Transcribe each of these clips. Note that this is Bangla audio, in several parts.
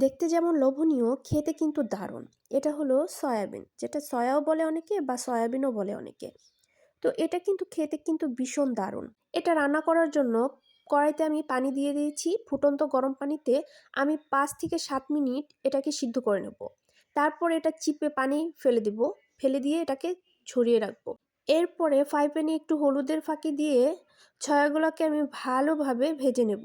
দেখতে যেমন লোভনীয়, খেতে কিন্তু দারুণ। এটা হলো সয়াবিন, যেটা সয়াও বলে অনেকে বা সয়াবিনও বলে অনেকে। তো এটা কিন্তু খেতে কিন্তু ভীষণ দারুণ। এটা রান্না করার জন্য কড়াইতে আমি পানি দিয়ে দিয়েছি। ফুটন্ত গরম পানিতে আমি ৫ থেকে ৭ মিনিট এটাকে সিদ্ধ করে নেব। তারপর এটা চিপে পানি ফেলে দিব। ফেলে দিয়ে এটাকে ঝরিয়ে রাখবো। এরপরে ফ্রাই প্যানে একটু হলুদের ফাঁকি দিয়ে ছয়াগুলোকে আমি ভালোভাবে ভেজে নেব।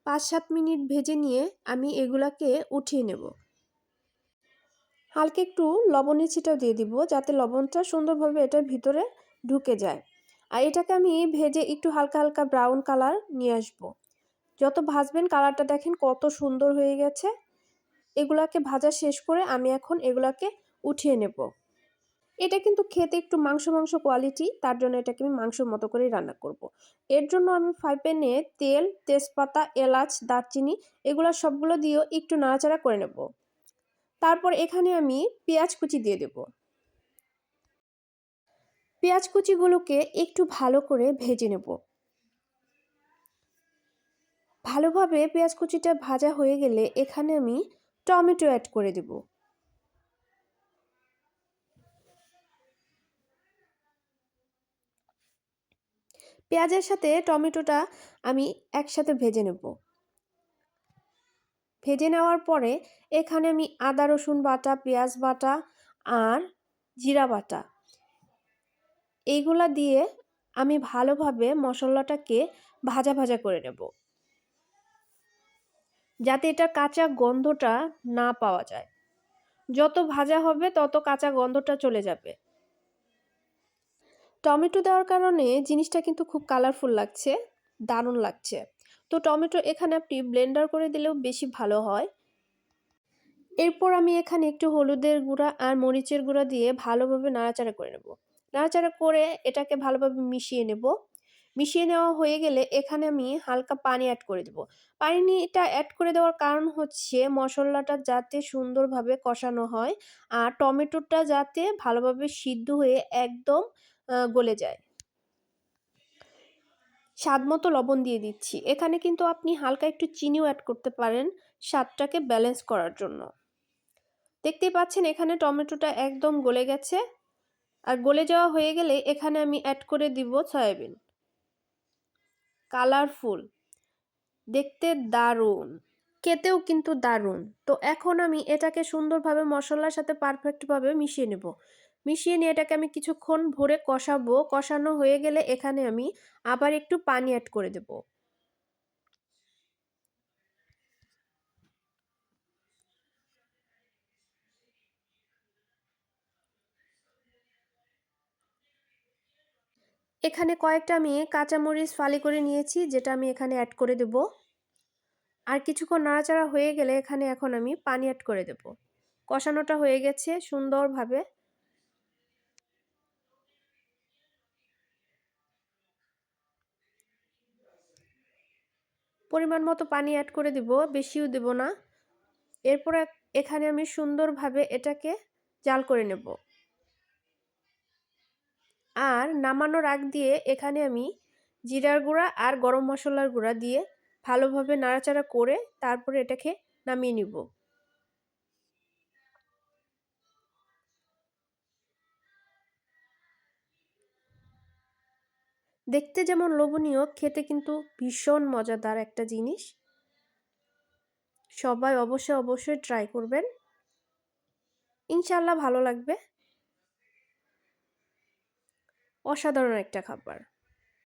৫-৭ মিনিট ভেজে নিয়ে আমি এগুলাকে উঠিয়ে নেব। হালকা একটু লবণের ছিটাও দিয়ে দিব, যাতে লবণটা সুন্দরভাবে এটার ভিতরে ঢুকে যায়। আর এটাকে আমি ভেজে একটু হালকা হালকা ব্রাউন কালার নিয়ে আসব। যত ভাজবেন কালারটা দেখেন কত সুন্দর হয়ে গেছে। এগুলাকে ভাজা শেষ করে আমি এখন এগুলাকে উঠিয়ে নেব। এটা কিন্তু খেতে একটু মাংস মাংস কোয়ালিটি, তার জন্য এটাকে আমি মাংসের মতো করেই রান্না করব। এর জন্য আমি ফ্রাই প্যানে তেল, তেজপাতা, এলাচ, দারচিনি এগুলো সবগুলো দিয়েও একটু নাড়াচাড়া করে নেব। তারপর এখানে আমি পেঁয়াজ কুচি দিয়ে দেব। পেঁয়াজ কুচিগুলোকে একটু ভালো করে ভেজে নেব। ভালোভাবে পেঁয়াজ কুচিটা ভাজা হয়ে গেলে এখানে আমি টমেটো অ্যাড করে দেব। পেঁয়াজের সাথে টমেটোটা আমি একসাথে ভেজে নেব। ভেজে নেওয়ার পরে এখানে আমি আদা রসুন বাটা, পেঁয়াজ বাটা আর জিরা বাটা এইগুলা দিয়ে আমি ভালোভাবে মশলাটাকে ভাজা ভাজা করে নেব, যাতে এটার কাঁচা গন্ধটা না পাওয়া যায়। যত ভাজা হবে তত কাঁচা গন্ধটা চলে যাবে। টমেটো দেওয়ার কারণে জিনিসটা কিন্তু খুব কালারফুল লাগছে, দারুণ লাগছে। তো টমেটো এখানে আপনি ব্লেন্ডার করে দিলেও বেশি ভালো হয়। এরপর আমি এখানে একটু হলুদের গুঁড়া আর মরিচের গুঁড়া দিয়ে ভালোভাবে নাড়াচাড়া করে নেব। নাড়াচাড়া করে এটাকে ভালোভাবে মিশিয়ে নেব। মিশিয়ে নেওয়া হয়ে গেলে এখানে আমি হালকা পানি অ্যাড করে দেব। পানিটা অ্যাড করে দেওয়ার কারণ হচ্ছে মশলাটা যাতে সুন্দরভাবে কষানো হয় আর টমেটোটা যাতে ভালোভাবে সিদ্ধ হয়ে একদম গলে যায়। স্বাদমতো লবণ দিয়ে দিচ্ছি। এখানে কিন্তু আপনি হালকা একটু চিনিও অ্যাড করতে পারেন স্বাদটাকে ব্যালেন্স করার জন্য। দেখতেই পাচ্ছেন এখানে টমেটোটা একদম গলে গেছে। আর গলে যাওয়া হয়ে গেলে এখানে আমি অ্যাড করে দিব সয়াবিন। কালারফুল, দেখতে দারুণ, খেতেও কিন্তু দারুণ। তো এখন আমি এটাকে সুন্দরভাবে মশলার সাথে পারফেক্টভাবে মিশিয়ে নেব। মিশিয়ে নিয়ে এটাকে আমি কিছুক্ষণ ভরে কষাবো। কষানো হয়ে গেলে এখানে আমি আবার একটু পানি অ্যাড করে দেব। এখানে কয়েকটা আমি কাঁচামরিচ ফালি করে নিয়েছি, যেটা আমি এখানে অ্যাড করে দেব। আর কিছুক্ষণ নাড়াচাড়া হয়ে গেলে এখানে এখন আমি পানি অ্যাড করে দেব। কষানোটা হয়ে গেছে সুন্দরভাবে। পরিমাণ মতো পানি অ্যাড করে দিব, বেশিও দেব না। এরপর এখানে আমি সুন্দরভাবে এটাকে জাল করে নেব। আর নামানোর আগ দিয়ে এখানে আমি জিরার গুঁড়া আর গরম মশলার গুঁড়া দিয়ে ভালোভাবে নাড়াচাড়া করে তারপরে এটাকে নামিয়ে নিব। দেখতে যেমন লোভনীয়, খেতে কিন্তু ভীষণ মজাদার একটা জিনিস। সবাই অবশ্যই অবশ্যই ট্রাই করবেন, ইনশাল্লাহ ভালো লাগবে। অসাধারণ একটা খাবার।